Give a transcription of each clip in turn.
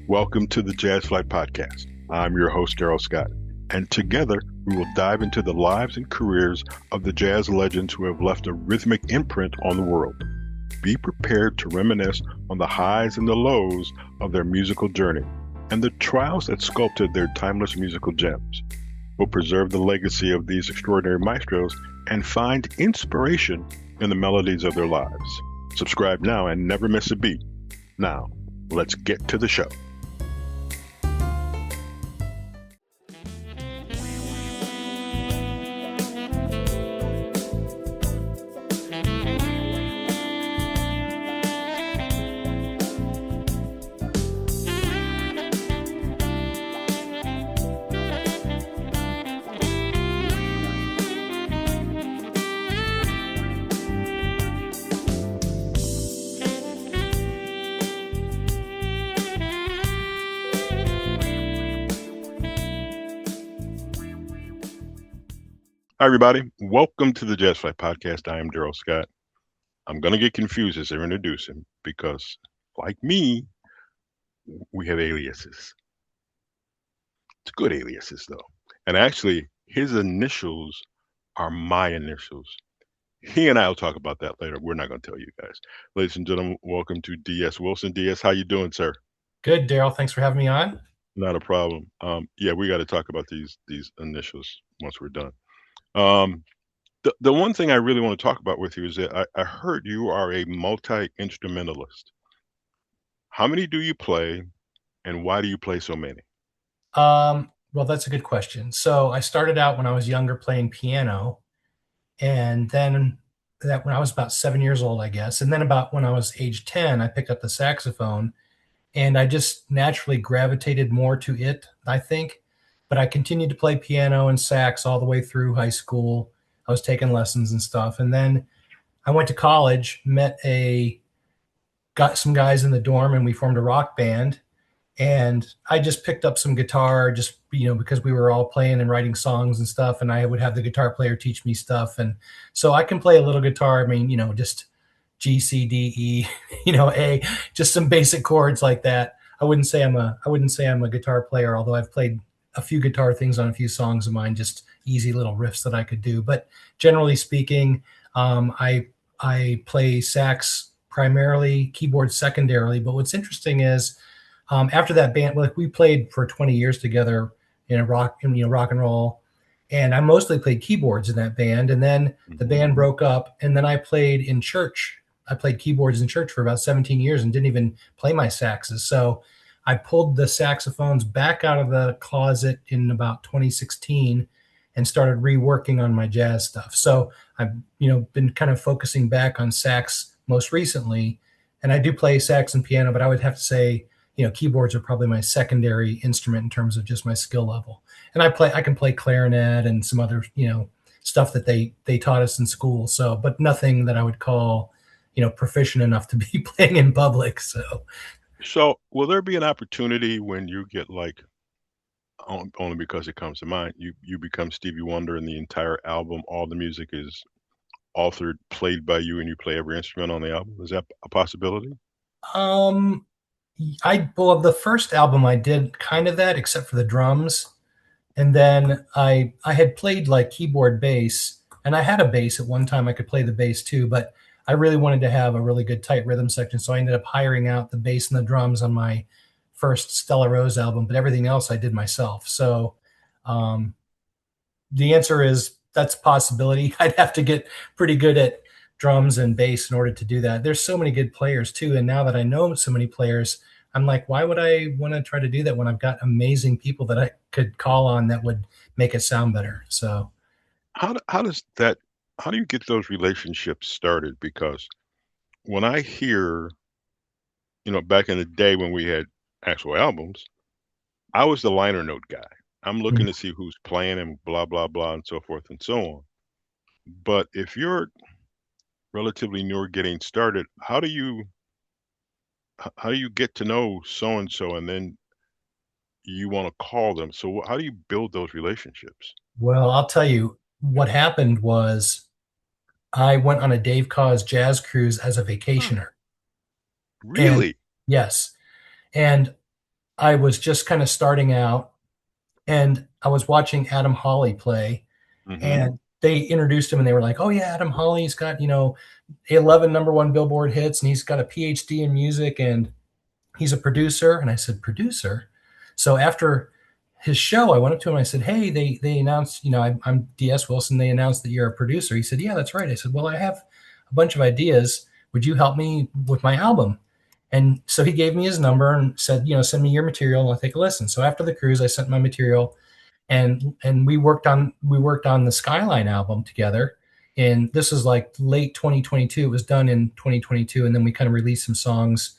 Welcome to the Jazz Flyte Podcast. I'm your host, Darrell Scott, and together we will dive into the lives and careers of the jazz legends who have left a rhythmic imprint on the world. Be prepared to reminisce on the highs and the lows of their musical journey and the trials that sculpted their timeless musical gems. We'll preserve the legacy of these extraordinary maestros and find inspiration in the melodies of their lives. Subscribe now and never miss a beat. Now, let's get to the show. Hi, everybody. Welcome to the Jazz Flyte Podcast. I am Darrell Scott. I'm going to get confused as I introduce him because, like me, we have aliases. It's good aliases, though. And actually, his initials are my initials. He and I will talk about that later. We're not going to tell you guys. Ladies and gentlemen, welcome to D.S. Wilson. D.S., how you doing, sir? Good, Darrell. Thanks for having me on. Not a problem. Yeah, we got to talk about these initials once we're done. The one thing I really want to talk about with you is that I heard you are a multi-instrumentalist. How many do you play, and why do you play so many? Well, that's a good question. So I started out when I was younger playing piano, and then when I was about 7 years old, I guess. And then about when I was age 10, I picked up the saxophone, and I just naturally gravitated more to it, I think. But I continued to play piano and sax all the way through high school. I was taking lessons and stuff. And then I went to college, got some guys in the dorm, and we formed a rock band. And I just picked up some guitar because we were all playing and writing songs and stuff. And I would have the guitar player teach me stuff. And so I can play a little guitar. I mean, just G, C, D, E, A, just some basic chords like that. I wouldn't say I'm a guitar player, although I've played a few guitar things on a few songs of mine, just easy little riffs that I could do. But generally speaking, I play sax primarily, keyboard secondarily. But what's interesting is after that band, we played for 20 years together in rock and roll, and I mostly played keyboards in that band. And then the band broke up, and then I played in church. I played keyboards in church for about 17 years and didn't even play my saxes. So I pulled the saxophones back out of the closet in about 2016 and started reworking on my jazz stuff. So I've, been kind of focusing back on sax most recently, and I do play sax and piano, but I would have to say, keyboards are probably my secondary instrument in terms of just my skill level. And I can play clarinet and some other, stuff that they taught us in school. So, but nothing that I would call, proficient enough to be playing in public. So will there be an opportunity when you get only because it comes to mind, you become Stevie Wonder and the entire album, all the music is authored, played by you, and you play every instrument on the album? Is that a possibility? The first album I did kind of that, except for the drums. And then I had played like keyboard bass, and I had a bass at one time. I could play the bass too, but I really wanted to have a really good tight rhythm section. So I ended up hiring out the bass and the drums on my first Stella Rose album, but everything else I did myself. So the answer is that's a possibility. I'd have to get pretty good at drums and bass in order to do that. There's so many good players too. And now that I know so many players, I'm like, why would I want to try to do that when I've got amazing people that I could call on that would make it sound better? So how do you get those relationships started? Because when I hear, back in the day when we had actual albums, I was the liner note guy. I'm looking to see who's playing and blah, blah, blah, and so forth and so on. But if you're relatively new or getting started, how do you get to know so-and-so and then you want to call them? So how do you build those relationships? Well, I'll tell you what happened was I went on a Dave Koz Jazz Cruise as a vacationer. Really? Yes. And I was just kind of starting out, and I was watching Adam Hawley play, Mm-hmm. and they introduced him and they were like, "Oh yeah, Adam Hawley's got, 11 number one Billboard hits, and he's got a PhD in music, and he's a producer." And I said, "Producer?" So after his show, I went up to him and I said, "Hey, they announced, I'm DS Wilson. They announced that you're a producer." He said, "Yeah, that's right." I said, "Well, I have a bunch of ideas. Would you help me with my album?" And so he gave me his number and said, "Send me your material and I'll take a listen." So after the cruise, I sent my material, and we worked on the Skyline album together. And this is like late 2022. It was done in 2022, and then we kind of released some songs.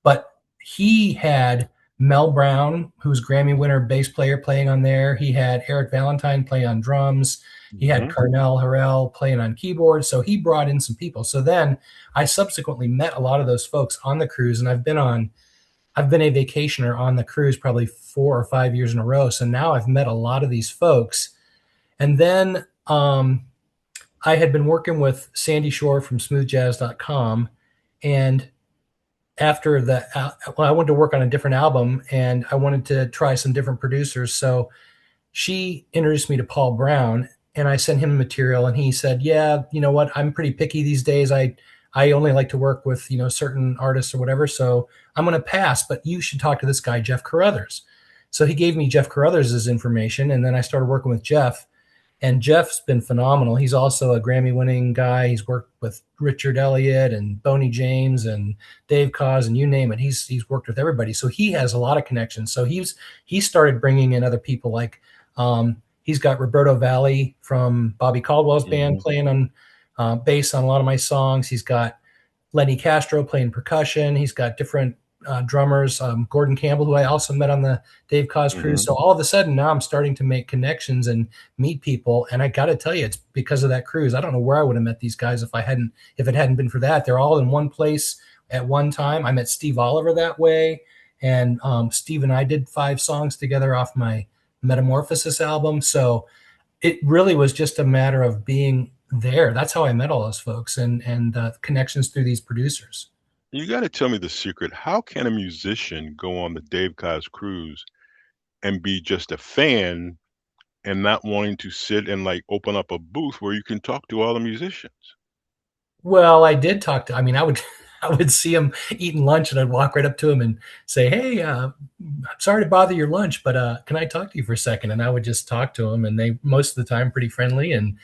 But he had Mel Brown, who's Grammy winner bass player, playing on there. He had Eric Valentine play on drums. He had Mm-hmm. Carnell Harrell playing on keyboard. So he brought in some people. So then I subsequently met a lot of those folks on the cruise, and I've been a vacationer on the cruise probably 4 or 5 years in a row. So now I've met a lot of these folks. And then I had been working with Sandy Shore from smoothjazz.com. And after I wanted to work on a different album and I wanted to try some different producers. So she introduced me to Paul Brown, and I sent him material, and he said, "Yeah, you know what? I'm pretty picky these days. I only like to work with, certain artists or whatever. So I'm going to pass, but you should talk to this guy, Jeff Carruthers." So he gave me Jeff Carruthers' information, and then I started working with Jeff. And Jeff's been phenomenal. He's also a Grammy-winning guy. He's worked with Richard Elliott and Boney James and Dave Koz and you name it. He's worked with everybody. So he has a lot of connections. So he started bringing in other people like he's got Roberto Valli from Bobby Caldwell's band Mm-hmm. playing on bass on a lot of my songs. He's got Lenny Castro playing percussion. He's got different drummers, Gordon Campbell, who I also met on the Dave Koz Cruise. Mm-hmm. So all of a sudden now I'm starting to make connections and meet people. And I got to tell you, it's because of that cruise. I don't know where I would have met these guys if it hadn't been for that. They're all in one place at one time. I met Steve Oliver that way. And Steve and I did 5 songs together off my Metamorphosis album. So it really was just a matter of being there. That's how I met all those folks and connections through these producers. You got to tell me the secret. How can a musician go on the Dave Koz Cruise and be just a fan and not wanting to sit and like open up a booth where you can talk to all the musicians? Well, I did talk to, I mean, I would, I would see him eating lunch and I'd walk right up to him and say, "Hey, I'm sorry to bother your lunch, but can I talk to you for a second?" And I would just talk to him, and they, most of the time, pretty friendly. And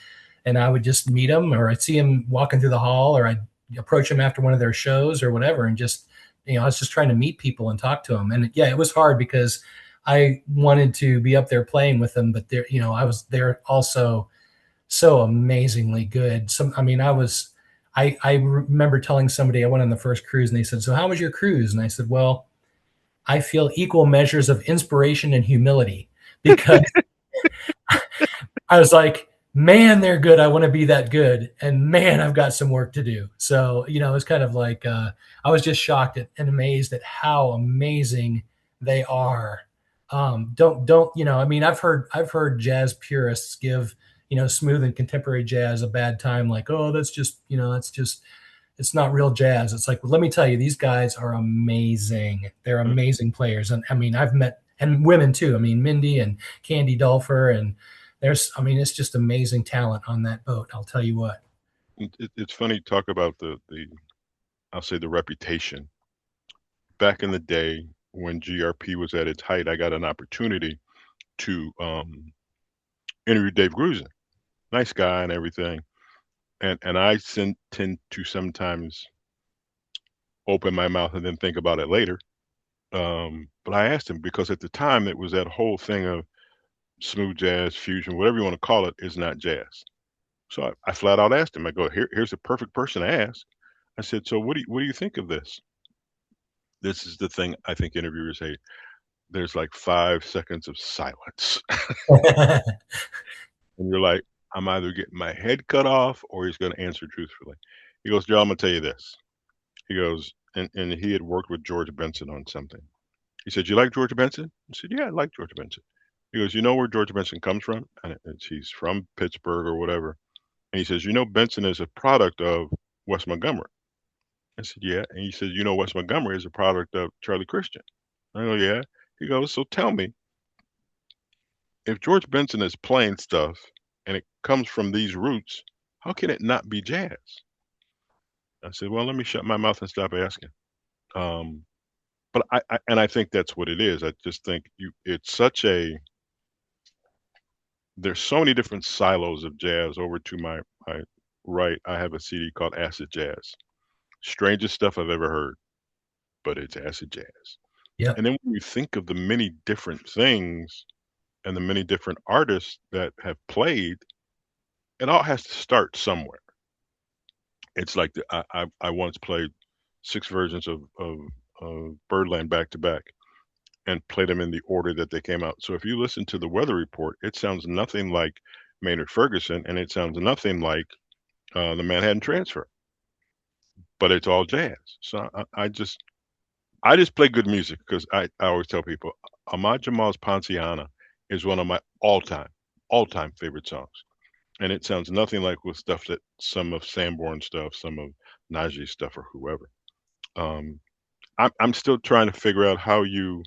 I would just meet him, or I'd see him walking through the hall, or I'd approach him after one of their shows or whatever. And just, I was just trying to meet people and talk to them. And yeah, it was hard because I wanted to be up there playing with them, but there, I was there also so amazingly good. I remember telling somebody I went on the first cruise and they said, "So how was your cruise?" And I said, "Well, I feel equal measures of inspiration and humility," because I was like, "Man, they're good. I want to be that good. And man, I've got some work to do." So, it was kind of like, I was just shocked and amazed at how amazing they are. Don't, I mean, I've heard jazz purists give, smooth and contemporary jazz a bad time. Like, "Oh, it's not real jazz." It's like, well, let me tell you, these guys are amazing. They're amazing players. And I mean, I've met, and women too. I mean, Mindy and Candy Dulfer, and it's just amazing talent on that boat. I'll tell you what. It's funny to talk about the I'll say the reputation. Back in the day when GRP was at its height, I got an opportunity to interview Dave Grusin. Nice guy and everything. And I tend to sometimes open my mouth and then think about it later. But I asked him because at the time it was that whole thing of smooth jazz, fusion, whatever you want to call it, is not jazz. So I flat out asked him. I go, here's the perfect person to ask. I said, so what do you think of this? This is the thing I think interviewers hate. There's like 5 seconds of silence. And you're like, I'm either getting my head cut off or he's going to answer truthfully. He goes, Joe, I'm going to tell you this. He goes, and he had worked with George Benson on something. He said, "You like George Benson?" I said, "Yeah, I like George Benson." He goes, "You know where George Benson comes from?" And he's from Pittsburgh or whatever. And he says, Benson is a product of Wes Montgomery. I said, "Yeah." And he said, Wes Montgomery is a product of Charlie Christian. I go, "Yeah." He goes, so tell me, if George Benson is playing stuff and it comes from these roots, how can it not be jazz? I said, well, let me shut my mouth and stop asking. But I think that's what it is. I just think it's such a, there's so many different silos of jazz. Over to my right, I have a CD called Acid Jazz. Strangest stuff I've ever heard, but it's acid jazz. Yep. And then when you think of the many different things and the many different artists that have played, it all has to start somewhere. It's like I once played 6 versions of Birdland back to back and played them in the order that they came out. So if you listen to the weather report, it sounds nothing like Maynard Ferguson, and it sounds nothing like the Manhattan Transfer, but it's all jazz. So I just play good music because I always tell people Ahmad Jamal's Ponciana is one of my all-time favorite songs. And it sounds nothing like with stuff that some of Sanborn's stuff, some of Najee's stuff, or whoever. I'm still trying to figure out how you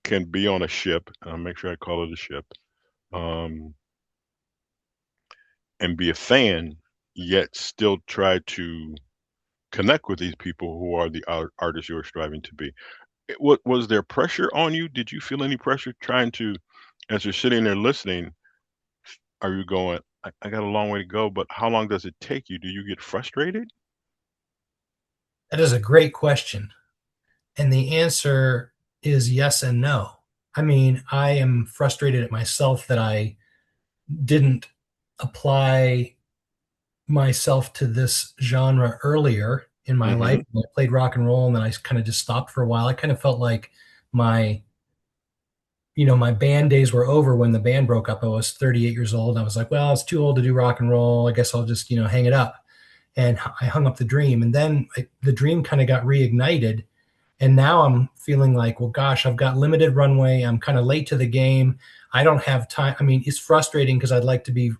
can be on a ship, and I'll make sure I call it a ship, and be a fan, yet still try to connect with these people who are the artists you're striving to be. Was there pressure on you? Did you feel any pressure trying to, as you're sitting there listening, are you going, I got a long way to go, but how long does it take you? Do you get frustrated? That is a great question. And the answer is yes and no. I mean, I am frustrated at myself that I didn't apply myself to this genre earlier in my life. I played rock and roll and then I kind of just stopped for a while. I kind of felt like my band days were over when the band broke up. I was 38 years old. I was like, well, it's too old to do rock and roll. I guess I'll just, hang it up. And I hung up the dream. And then the dream kind of got reignited. And now I'm feeling like, well, gosh, I've got limited runway. I'm kind of late to the game. I don't have time. I mean, it's frustrating because I'd like to be,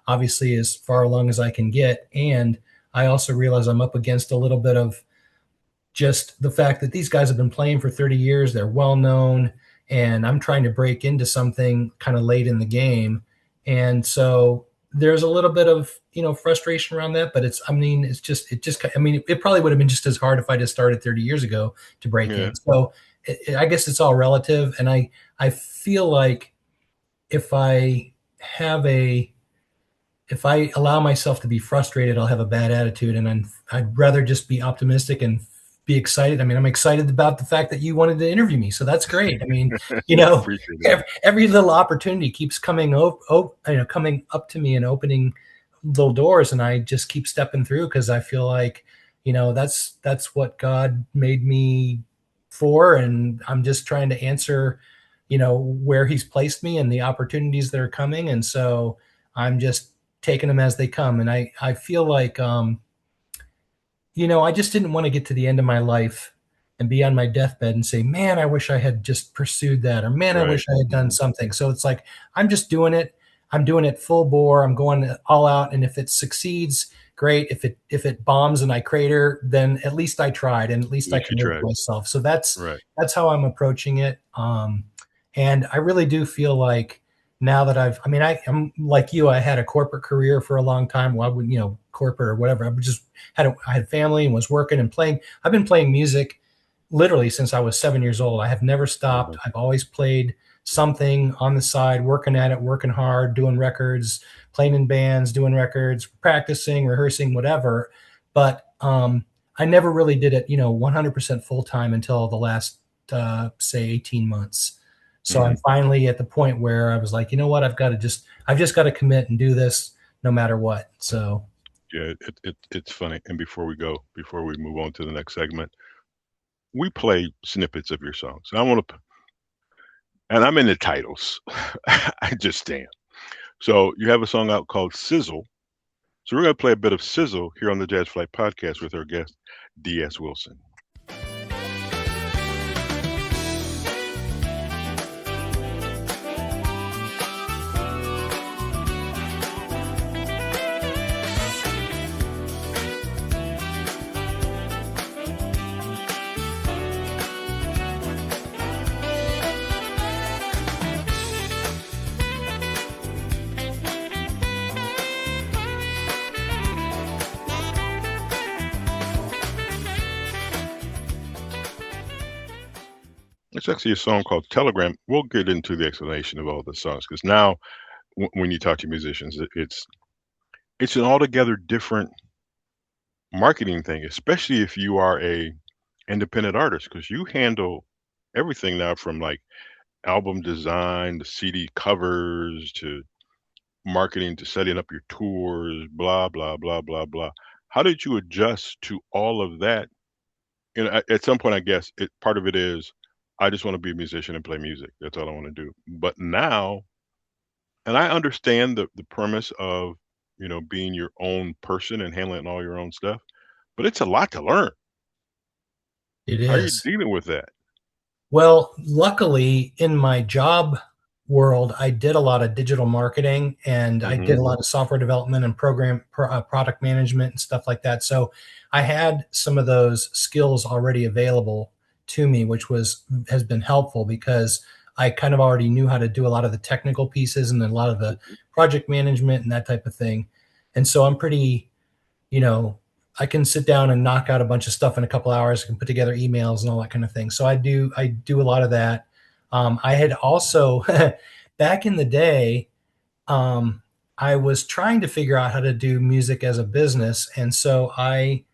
obviously as far along as I can get. And I also realize I'm up against a little bit of just the fact that these guys have been playing for 30 years. They're well known. And I'm trying to break into something kind of late in the game. And so there's a little bit of, frustration around that, but it probably would have been just as hard if I just started 30 years ago to break in. So I guess it's all relative. And I feel like if I allow myself to be frustrated, I'll have a bad attitude, and I'd rather just be optimistic and be excited. I mean, I'm excited about the fact that you wanted to interview me. So that's great. I mean, every little opportunity keeps coming coming up to me and opening little doors. And I just keep stepping through because I feel like, that's what God made me for. And I'm just trying to answer, where he's placed me and the opportunities that are coming. And so I'm just taking them as they come. And I feel like, I just didn't want to get to the end of my life and be on my deathbed and say, man, I wish I had just pursued that, or man, I wish I had done something. So it's like, I'm just doing it. I'm doing it full bore. I'm going all out. And if it succeeds, great. If it bombs and I crater, then at least I tried, and at least I committed myself. So that's how I'm approaching it. And I really do feel like now that I'm like you, I had a corporate career for a long time. Well, I would, corporate or whatever. I had family and was working and playing. I've been playing music literally since I was 7 years old. I have never stopped. I've always played something on the side, working at it, working hard, doing records, playing in bands, doing records, practicing, rehearsing, whatever. But I never really did it, 100% full time until the last, say 18 months. So I'm finally at the point where I was like, you know what, I've just got to commit and do this no matter what. So yeah, it's funny. And before we move on to the next segment, we play snippets of your songs. And I'm in the titles. I just am. So you have a song out called Sizzle. So we're going to play a bit of Sizzle here on the Jazz Flyte Podcast with our guest, D.S. Wilson. It's actually a song called Telegram. We'll get into the explanation of all the songs because now when you talk to musicians, it's an altogether different marketing thing, especially if you are a independent artist because you handle everything now from like album design to CD covers to marketing to setting up your tours, blah blah blah blah blah. How did you adjust to all of that? And at some point, I guess part of it is I just want to be a musician and play music. That's all I want to do. But now, and I understand the premise of being your own person and handling all your own stuff, but it's a lot to learn. It How are you is. dealing with that? Well, luckily in my job world, I did a lot of digital marketing and I did Hmm. a lot of software development and product management and stuff like that. So I had some of those skills already available to me, which has been helpful because I kind of already knew how to do a lot of the technical pieces and a lot of the project management and that type of thing. And so I'm pretty, you know, I can sit down and knock out a bunch of stuff in a couple hours. I can put together emails and all that kind of thing. So I do a lot of that. I had also back in the day, um, I was trying to figure out how to do music as a business, and so I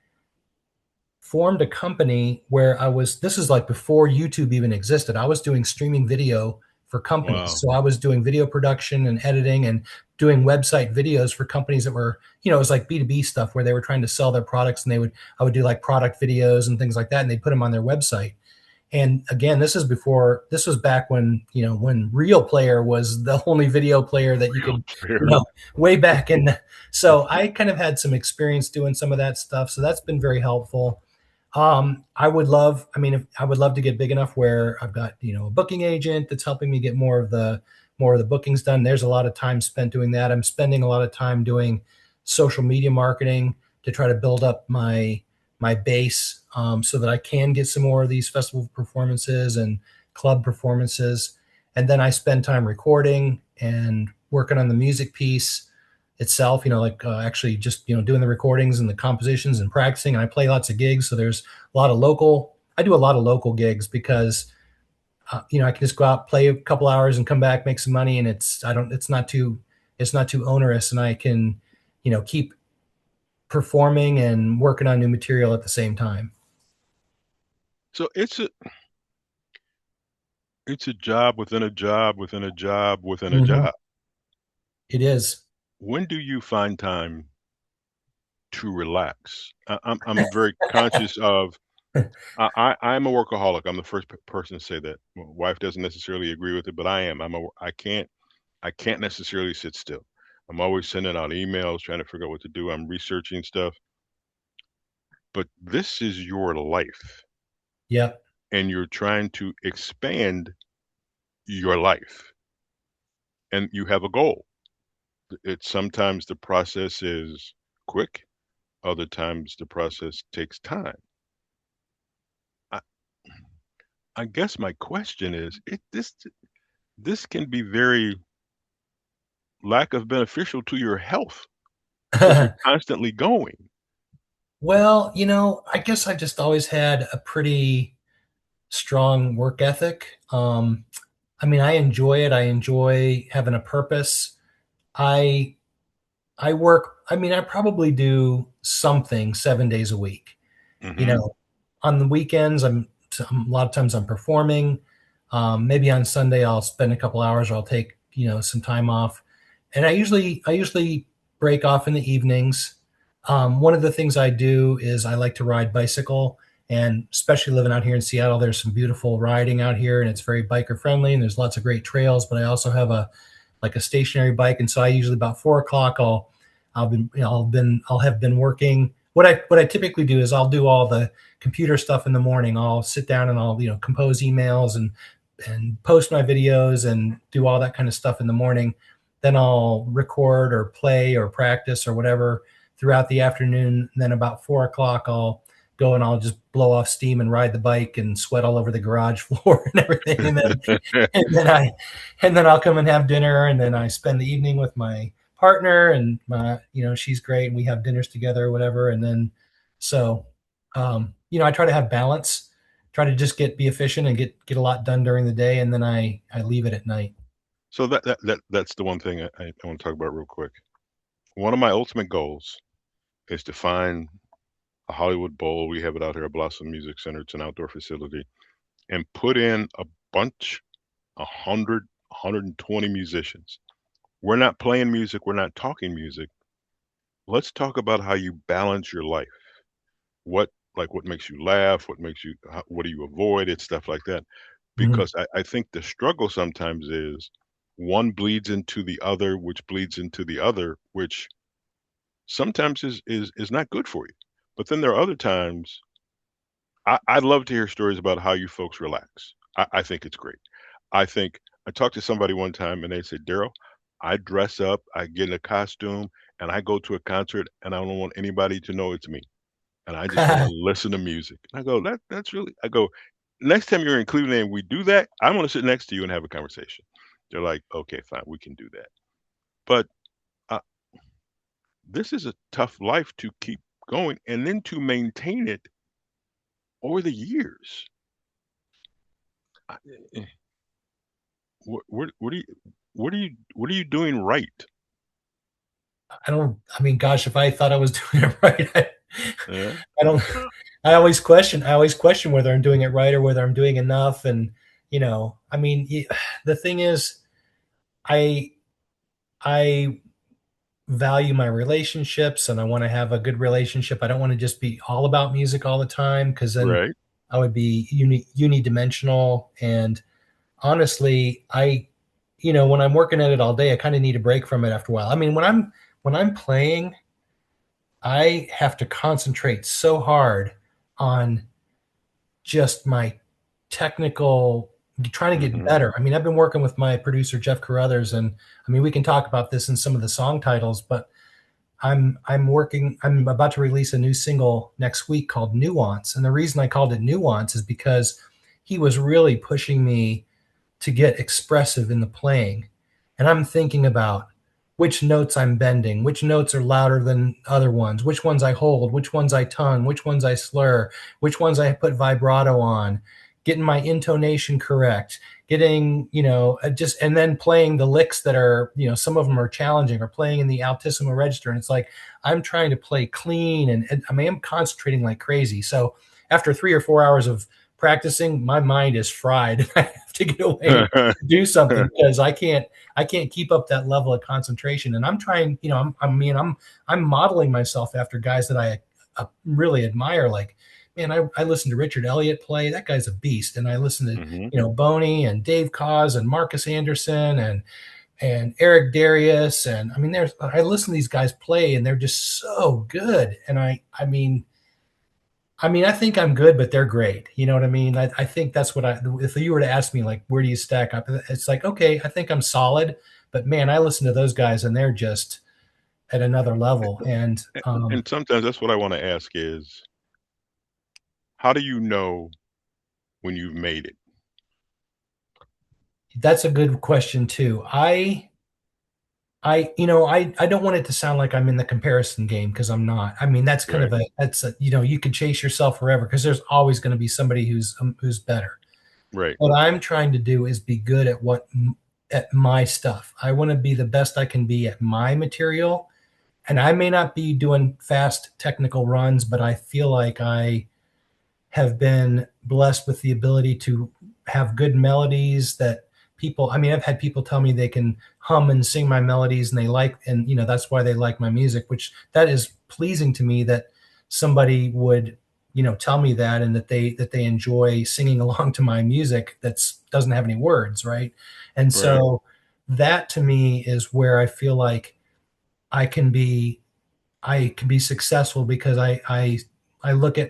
formed a company where this is like before YouTube even existed. I was doing streaming video for companies. Wow. So I was doing video production and editing and doing website videos for companies that were, it was like B2B stuff where they were trying to sell their products, and I would do like product videos and things like that, and they put them on their website. And again, this was back when, when Real Player was the only video player that you could, you Fair. know, way back in. So I kind of had some experience doing some of that stuff. So that's been very helpful. I would love to get big enough where I've got, a booking agent that's helping me get more of the bookings done. There's a lot of time spent doing that. I'm spending a lot of time doing social media marketing to try to build up my base, so that I can get some more of these festival performances and club performances. And then I spend time recording and working on the music piece itself, like actually just, doing the recordings and the compositions and practicing. And I play lots of gigs. So I do a lot of local gigs because, I can just go out, play a couple hours and come back, make some money. And it's not too onerous. And I can, keep performing and working on new material at the same time. So it's a job within a job within a job within a Mhm. job. It is. When do you find time to relax? I'm very conscious of I'm a workaholic. I'm the first person to say that. My wife doesn't necessarily agree with it, but I am. I can't necessarily sit still. I'm always sending out emails, trying to figure out what to do. I'm researching stuff. But this is your life, Yep. and you're trying to expand your life, and you have a goal. It's sometimes the process is quick, other times the process takes time. I, I guess my question is, this can be very lack of beneficial to your health because you're constantly going. Well, I guess I just always had a pretty strong work ethic. I enjoy it. I enjoy having a purpose. I I work, I probably do something 7 days a week. You Hmm. know, on the weekends, a lot of times I'm performing. Maybe on Sunday I'll spend a couple hours, or I'll take, some time off. And I usually break off in the evenings. One of the things I do is I like to ride bicycle, and especially living out here in Seattle, there's some beautiful riding out here, and it's very biker friendly, and there's lots of great trails. But I also have a stationary bike, and so I usually about 4 o'clock I'll have been working. What I typically do is I'll do all the computer stuff in the morning. I'll sit down and I'll compose emails and post my videos and do all that kind of stuff in the morning. Then I'll record or play or practice or whatever throughout the afternoon. And then about 4 o'clock I'll go and I'll just blow off steam and ride the bike and sweat all over the garage floor and everything. And then I and then I'll come and have dinner, and then I spend the evening with my partner, and she's great, and we have dinners together or whatever. And then so I try to have balance. try to just be efficient and get a lot done during the day, and then I leave it at night. So that's the one thing I want to talk about real quick. One of my ultimate goals is to find a Hollywood Bowl. We have it out here at Blossom Music Center. It's an outdoor facility, and put in a bunch, 100, 120 musicians. We're not playing music. We're not talking music. Let's talk about how you balance your life. What makes you laugh? What do you avoid? It's stuff like that. Mhm. Because I think the struggle sometimes is one bleeds into the other, which bleeds into the other, which sometimes is not good for you. But then there are other times I'd love to hear stories about how you folks relax. I think it's great. I think I talked to somebody one time and they said, Darrell, I dress up, I get in a costume, and I go to a concert and I don't want anybody to know it's me. And I just want to listen to music. And I go, that's really I go, next time you're in Cleveland and we do that, I want to sit next to you and have a conversation. They're like, okay, fine, we can do that. But uh, this is a tough life to keep going and then to maintain it over the years. I- eh, what are you what are you doing right? I mean, gosh, if I thought I was doing it right, Yeah. I don't, I always question whether I'm doing it right or whether I'm doing enough. And, I mean, the thing is, I, I value my relationships and I want to have a good relationship. I don't want to just be all about music all the time, because then Right. I would be unidimensional. And honestly, when I'm working at it all day, I kind of need a break from it after a while. I mean, when I'm playing, I have to concentrate so hard on just my technical, trying to get Hmm. better. I mean, I've been working with my producer Jeff Carruthers, and I mean, we can talk about this in some of the song titles, but I'm about to release a new single next week called Nuance. And the reason I called it Nuance is because he was really pushing me to get expressive in the playing. And I'm thinking about which notes I'm bending, which notes are louder than other ones, which ones I hold, which ones I tongue, which ones I slur, which ones I put vibrato on, getting my intonation correct, getting, just, and then playing the licks that are, some of them are challenging, or playing in the altissimo register. And it's like, I'm trying to play clean, and I mean, I'm concentrating like crazy. So after 3 or 4 hours of practicing, my mind is fried and I have to get away and do something, because I can't keep up that level of concentration. And I'm trying, I'm modeling myself after guys that I really admire. Like, man, I listen to Richard Elliott play. That guy's a beast. And I listen to, Hmm. Boney and Dave Koz and Marcus Anderson and Eric Darius. And I mean, I listen to these guys play and they're just so good. And I think I'm good, but they're great. You know what I mean? I think that's what if you were to ask me, like, where do you stack up? It's like, okay, I think I'm solid, but man, I listen to those guys and they're just at another level. And And sometimes that's what I want to ask is, how do you know when you've made it? that's a good question too. I don't want it to sound like I'm in the comparison game, because I'm not. I mean, that's kind Right. of you could chase yourself forever, because there's always going to be somebody who's better. Right. What I'm trying to do is be good at my stuff. I want to be the best I can be at my material. And I may not be doing fast technical runs, but I feel like I have been blessed with the ability to have good melodies that I've had people tell me they can hum and sing my melodies, and that's why they like my music, which that is pleasing to me, that somebody would, tell me that, and that they enjoy singing along to my music doesn't have any words, right? And Right. so that to me is where I feel like I can be I can be successful, because I look at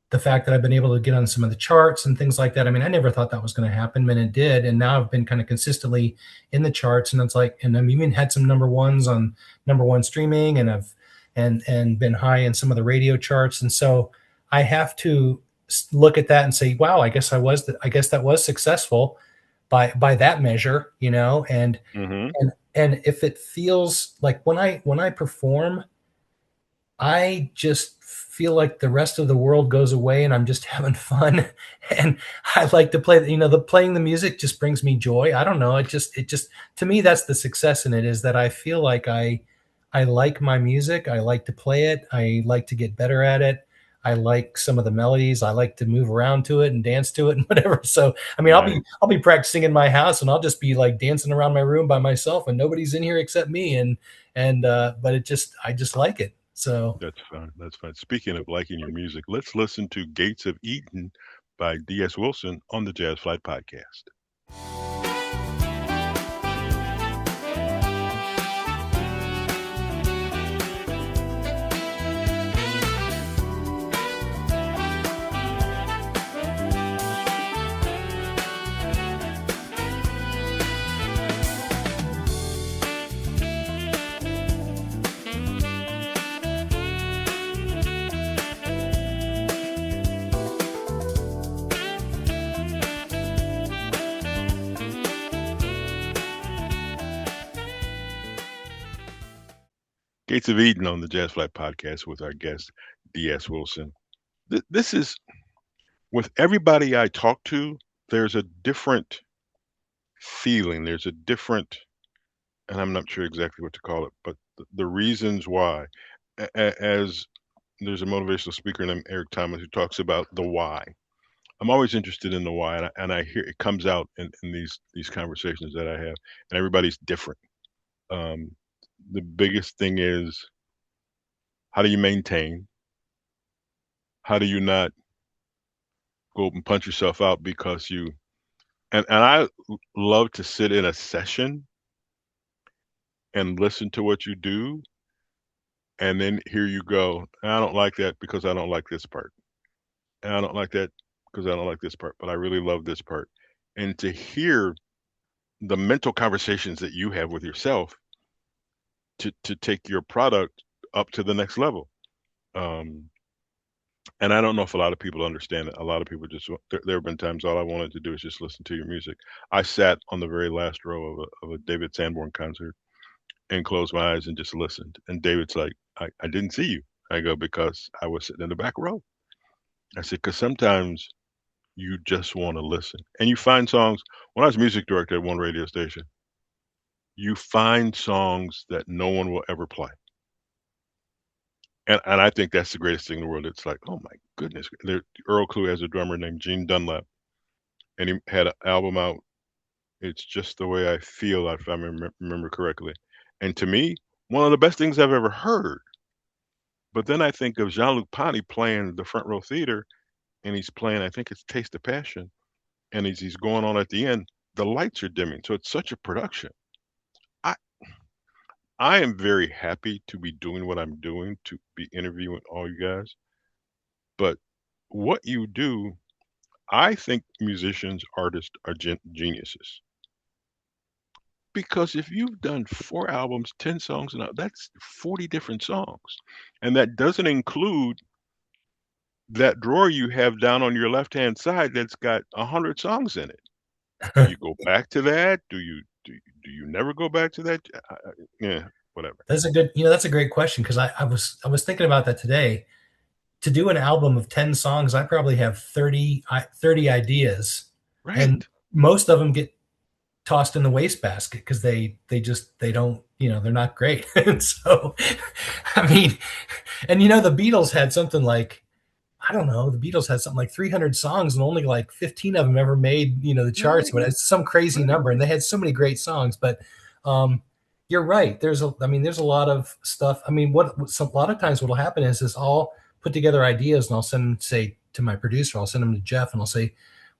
the fact that I've been able to get on some of the charts and things like that. I mean, I never thought that was going to happen, but it did. And now I've been kind of consistently in the charts, and it's like, and I've even had some number ones on number one streaming, and I've and been high in some of the radio charts. And so I have to look at that and say, wow, I guess that was successful by that measure, Hmm. and if it feels like when I perform, I just feel like the rest of the world goes away and I'm just having fun. And I like to play, the playing the music just brings me joy. I don't know. It just, to me, that's the success in it, is that I feel like I like my music. I like to play it. I like to get better at it. I like some of the melodies. I like to move around to it and dance to it and whatever. So, I mean, Right. I'll be practicing in my house and I'll just be like dancing around my room by myself and nobody's in here except me. But I just like it. So That's fun. That's fun. Speaking of liking your music, let's listen to Gates of Eden by D.S. Wilson on the Jazz Flyte Podcast. Gates of Eden on the Jazz Flyte Podcast with our guest, D.S. Wilson. This is, with everybody I talk to, there's a different feeling. There's a different, and I'm not sure exactly what to call it, but the reasons why. As there's a motivational speaker named Eric Thomas who talks about the why. I'm always interested in the why, and I hear it comes out in these conversations that I have, and everybody's different. The biggest thing is, how do you maintain? How do you not go and punch yourself out because and I love to sit in a session and listen to what you do, and then here you go, I don't like that because I don't like this part. And I don't like that because I don't like this part, but I really love this part. And to hear the mental conversations that you have with yourself to take your product up to the next level. And I don't know if a lot of people understand it. A lot of people just, there have been times all I wanted to do is just listen to your music. I sat on the very last row of a David Sanborn concert and closed my eyes and just listened. And David's like, I didn't see you. I go, because I was sitting in the back row. I said, because sometimes you just want to listen. And you find songs. When I was music director at one radio station, you find songs that no one will ever play. And I think that's the greatest thing in the world. It's like, oh my goodness. Earl Clue has a drummer named Gene Dunlap, and he had an album out. It's Just the Way I Feel, if I remember correctly. And to me, one of the best things I've ever heard. But then I think of Jean-Luc Ponty playing the Front Row Theater, and he's playing, I think it's Taste of Passion, and he's going on at the end. The lights are dimming, so it's such a production. I am very happy to be doing what I'm doing, to be interviewing all you guys. But what you do, I think musicians, artists are geniuses. Because if you've done 4 albums, 10 songs, that's 40 different songs. And that doesn't include that drawer you have down on your left-hand side that's got 100 songs in it. Do you go back to that? Do you never go back to that? Yeah, whatever. that's that's a great question, because I was thinking about that today. To do an album of 10 songs, I probably have 30 ideas, Right. and most of them get tossed in the wastebasket because they don't, they're not great. And so, I mean, and the Beatles had something like, I don't know, the Beatles had something like 300 songs and only like 15 of them ever made, the charts, but it's some crazy number, and they had so many great songs. But you're right. There's a lot of stuff. I mean, a lot of times what'll happen is I'll put together ideas and I'll send them, say, to my producer. I'll send them to Jeff and I'll say,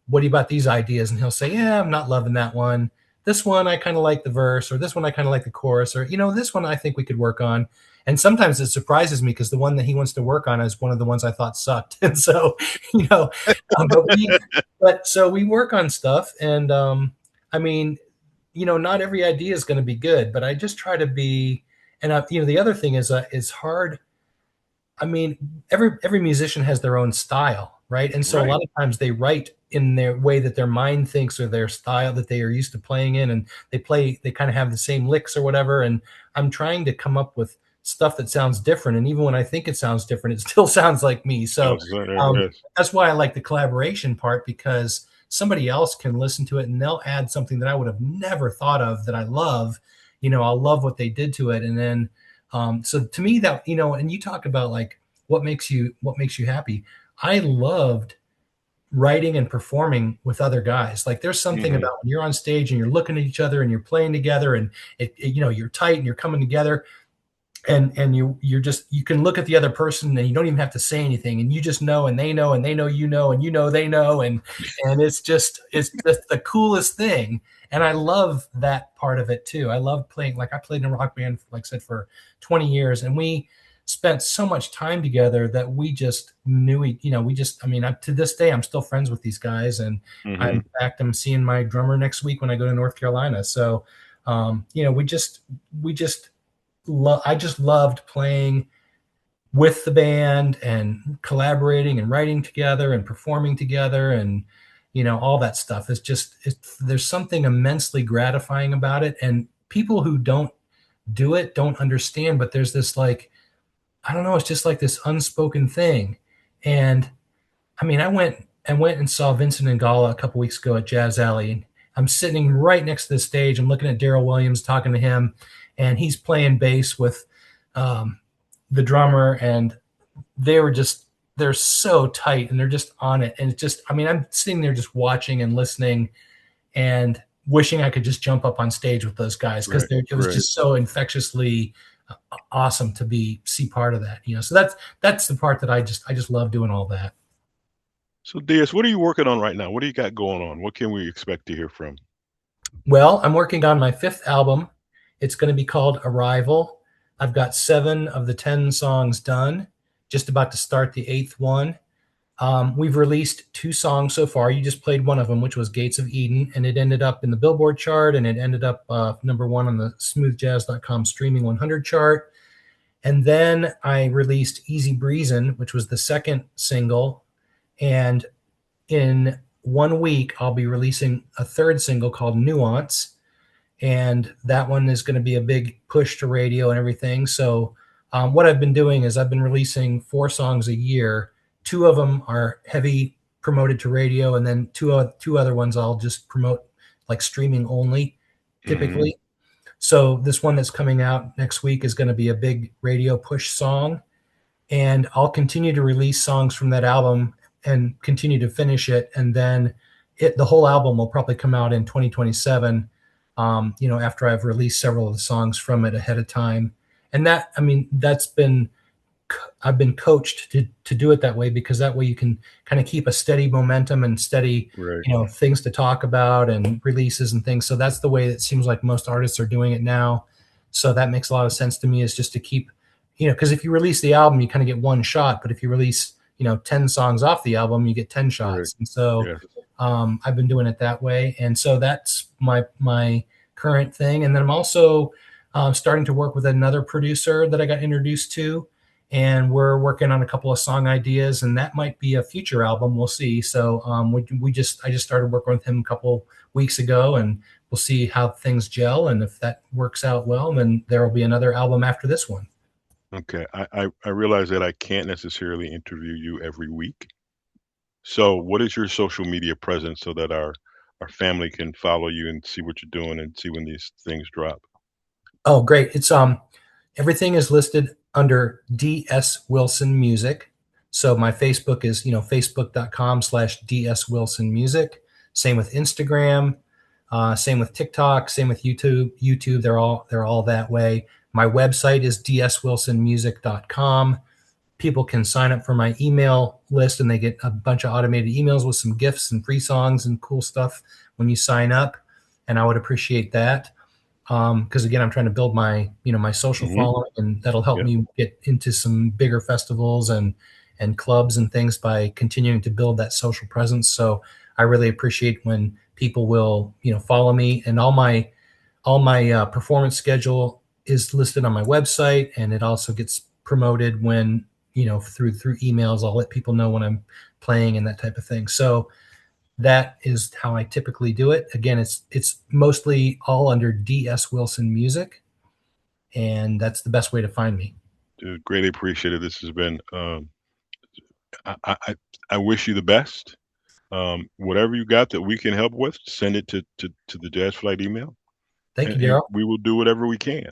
what do you about these ideas? And he'll say, yeah, I'm not loving that one. This one, I kind of like the verse, or this one, I kind of like the chorus, or, this one I think we could work on. And sometimes it surprises me because the one that he wants to work on is one of the ones I thought sucked. And so, so we work on stuff. And I mean, not every idea is going to be good, but I just try to be, and the other thing is hard. I mean, every musician has their own style, right? And so Right. A lot of times they write in their way that their mind thinks, or their style that they are used to playing in, and they kind of have the same licks or whatever. And I'm trying to come up with stuff that sounds different. And even when I think it sounds different, it still sounds like me. So Yes. that's why I like the collaboration part, because somebody else can listen to it and they'll add something that I would have never thought of that I love. I'll love what they did to it. And then, so to me that, and you talk about like, what makes you happy. I loved writing and performing with other guys. Like there's something about when you're on stage and you're looking at each other and you're playing together and you're tight and you're coming together and you can look at the other person and you don't even have to say anything and you just know, and they know they know, and they know. And it's just the coolest thing. And I love that part of it too. I love playing, like I played in a rock band, like I said, for 20 years, and we spent so much time together that we just knew, to this day, I'm still friends with these guys. And in fact, I'm seeing my drummer next week when I go to North Carolina. So, I just loved playing with the band and collaborating and writing together and performing together. And, all that stuff is there's something immensely gratifying about it. And people who don't do it don't understand, but there's this, like, I don't know, it's just like this unspoken thing. And I mean, I went and saw Vincent Ingala a couple weeks ago at Jazz Alley, and I'm sitting right next to the stage. I'm looking at Darrell Williams, talking to him, and he's playing bass with the drummer, and they're so tight and they're just on it. And it's just, I'm sitting there just watching and listening and wishing I could just jump up on stage with those guys, because it was just so infectiously awesome to see part of that. So that's the part that I just love doing all that. So Diaz, what are you working on right now? What do you got going on? What can we expect to hear from? Well, I'm working on my 5th album. It's going to be called Arrival. I've got 7 of the 10 songs done, just about to start the 8th one. We've released 2 songs so far. You just played one of them, which was Gates of Eden, and it ended up in the Billboard chart, and it ended up number 1 on the smoothjazz.com streaming 100 chart. And then I released Easy Breezin', which was the 2nd single. And in 1 week, I'll be releasing a 3rd single called Nuance. And that one is going to be a big push to radio and everything. So what I've been doing is I've been releasing 4 songs a year. 2 of them are heavy promoted to radio, and then two other ones I'll just promote like streaming only, typically. So this one that's coming out next week is going to be a big radio push song, and I'll continue to release songs from that album and continue to finish it. And then the whole album will probably come out in 2027, after I've released several of the songs from it ahead of time. And I've been coached to do it that way, because that way you can kind of keep a steady momentum and steady, things to talk about and releases and things. So that's the way it seems like most artists are doing it now. So that makes a lot of sense to me, is just to keep, because if you release the album, you kind of get one shot, but if you release, 10 songs off the album, you get 10 shots. Right. And so I've been doing it that way. And so that's my current thing. And then I'm also starting to work with another producer that I got introduced to, and we're working on a couple of song ideas, and that might be a future album. We'll see. So I just started working with him a couple weeks ago, and we'll see how things gel. And if that works out well, then there will be another album after this one. Okay. I realize that I can't necessarily interview you every week. So what is your social media presence so that our family can follow you and see what you're doing and see when these things drop? Oh, great. It's everything is listed under DS Wilson Music. So my Facebook is, facebook.com/DS Wilson Music. Same with Instagram, same with TikTok, same with YouTube. They're all that way. My website is dswilsonmusic.com. People can sign up for my email list, and they get a bunch of automated emails with some gifts and free songs and cool stuff when you sign up. And I would appreciate that. Because again, I'm trying to build my social following, and that'll help me get into some bigger festivals and clubs and things by continuing to build that social presence. So I really appreciate when people will, follow me, and all my performance schedule is listed on my website, and it also gets promoted when, through emails. I'll let people know when I'm playing and that type of thing. So that is how I typically do it. Again, it's mostly all under DS Wilson Music. and that's the best way to find me. Dude, greatly appreciated. This has been, I wish you the best. Whatever you got that we can help with, send it to the Jazz Flyte email. Thank you, Darrell. We will do whatever we can.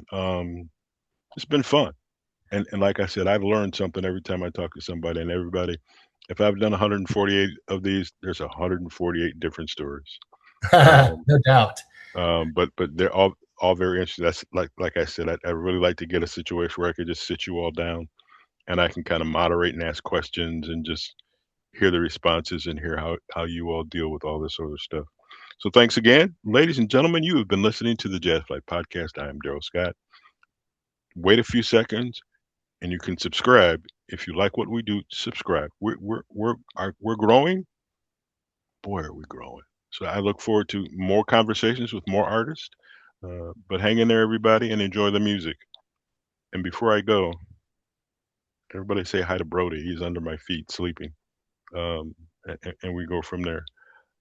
It's been fun. And like I said, I've learned something every time I talk to somebody, and everybody, if I've done 148 of these, there's 148 different stories. No doubt. But they're all very interesting. That's like I said, I really like to get a situation where I could just sit you all down and I can kind of moderate and ask questions and just hear the responses and hear how you all deal with all this other stuff. So thanks again, ladies and gentlemen. You have been listening to the Jazz Flyte Podcast. I am Darrell Scott. Wait a few seconds, and you can subscribe if you like what we do. Subscribe. We're growing. Boy, are we growing! So I look forward to more conversations with more artists. But hang in there, everybody, and enjoy the music. And before I go, everybody say hi to Brody. He's under my feet sleeping. And we go from there.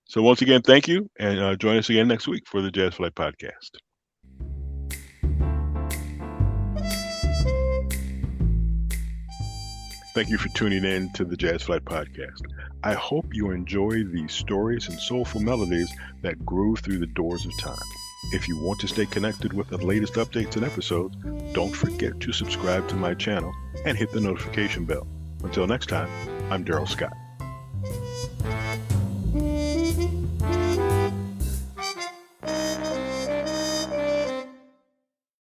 So once again, thank you, and join us again next week for the Jazz Flyte Podcast. Thank you for tuning in to the Jazz Flyte Podcast. I hope you enjoy these stories and soulful melodies that grew through the doors of time. If you want to stay connected with the latest updates and episodes, don't forget to subscribe to my channel and hit the notification bell. Until next time, I'm Darrell Scott.